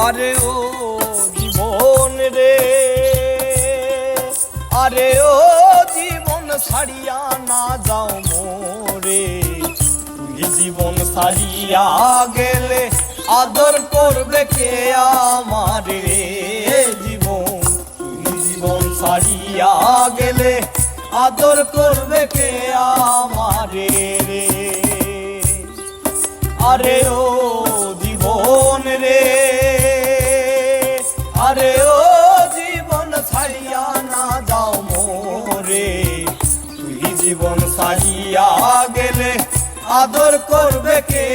আরে ও জীবন রে, আরে ও জীবন ছাড়িয়া না যাও মোরে। তুই জীবন ছাড়িয়া গেলে আদর করবে কে আমারে রে জীবন। তুই জীবন ছাড়িয়া গেলে আদর করবে কে আমারে রে। আরে ও জীবন রে, আরে ও জীবন ছাড়িয়া না যাও মোরে। তুই জীবন ছাড়িয়া গেলে আদর করবে কে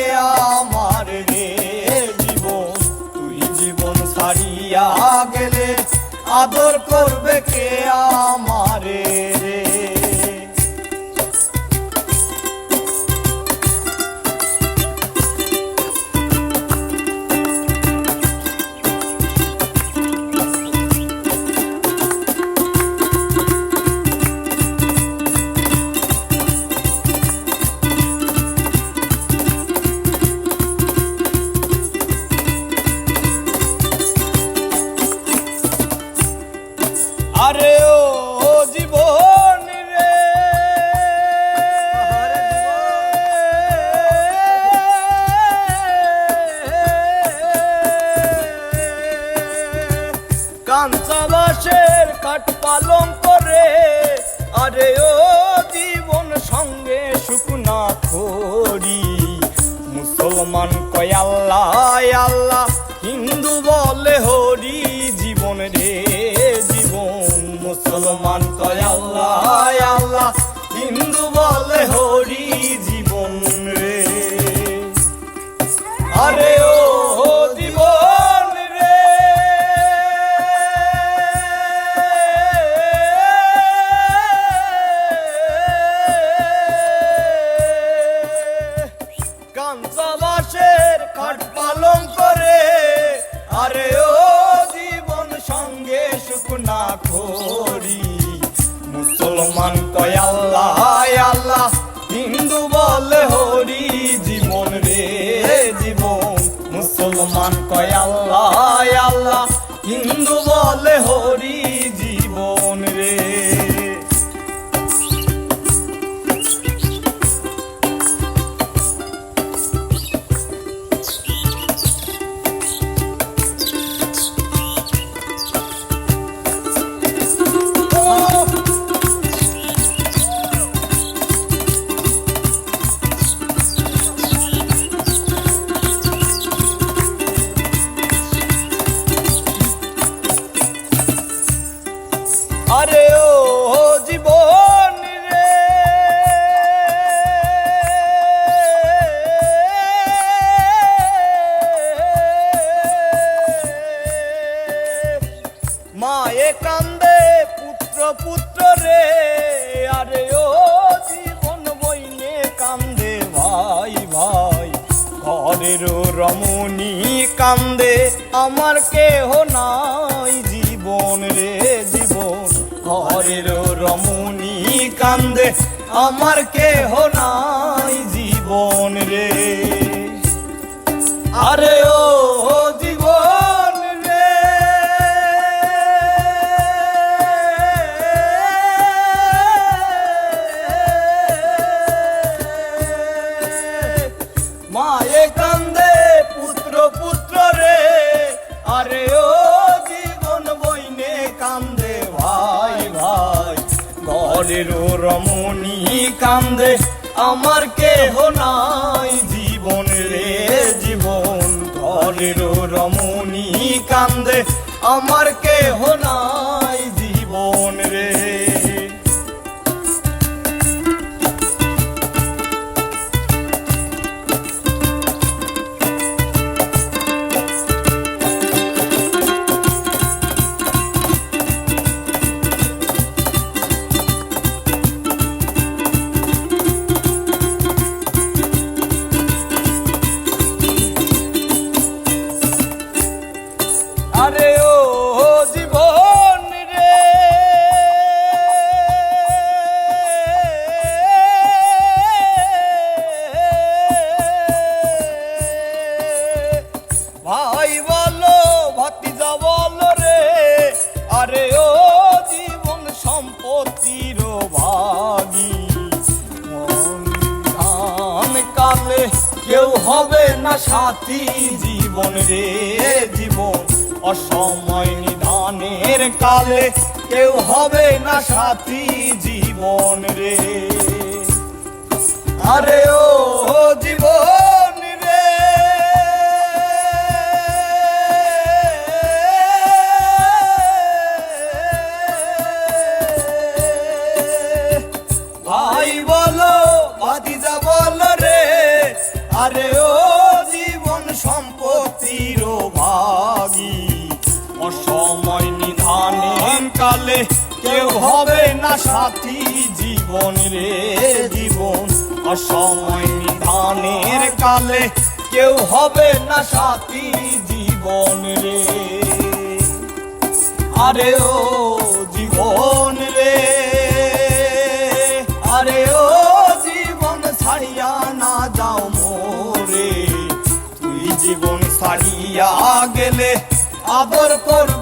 আমার রে জীবন। তুই জীবন ছাড়িয়া গেলে আদর করবে কে আমার রে। আরে ও জীবন রে, কাঁচা বাঁশের কাঠ পালং করে। আরে ও জীবন সঙ্গে শুকনা খড়ি। মুসলমান কয় আল্লাহ আল্লাহ, হিন্দু বলে হরি জীবন রে জীবন। মুসলমান কয় আল্লাহ আল্লাহ, হিন্দু বলে হরি জীবন রে। আরে ও জীবন রে, কাঁচা বাঁশের কাঠ পালং করে। আরে ও জীবন সঙ্গে শুকনা খড়ি। মুসলমান কয় আল্লাহ আল্লাহ, হিন্দু বলে হরি জীবন রে জীবন। মুসলমান কয় আল্লাহ আল্লাহ, হিন্দু বলে হরি জীবন রে। আরে ও জীবন রে, মায়ে কান্দে পুত্র পুত্র রে। আরে ও জীবন বইনে কান্দে ভাই ভাই। ঘরের রমণী কান্দে আমার কেহ নাই জীবন রে জীবন। ঘরের রমণী কান্দে আমার কেহ নাই জীবন রে। আরে ও জীবন রে, মায়ে কান্দে পুত্র পুত্র রে। আরে ও জীবন বইনে কান্দে ভাই ভাই। ঘরের রমণী কান্দে আমার কেহ নাই জীবন রে জীবন। ঘরের রমণী কান্দে আমার কেহ নাই জীবন রে। আরে ও জীবন সাথী জীবন রে জীবন অসময় নিদানের কালে কেউ হবে না সাথী জীবন রে আরে ও জীবন রে ভাই বলো ভাতিজা বলো রে আরে ও জীবন সম্পত্তির ভাগী অসময় নিধানের কালে কেউ হবে না সাথী জীবন রে জীবন অসময় নিধানের কালে কেউ হবে না সাথী জীবন রে আরে ও জীবন রে আরে ও জীবন ছাড়িয়া না যাও মোরে তুই জীবন ছাড়িয়া গেলে আদর করবে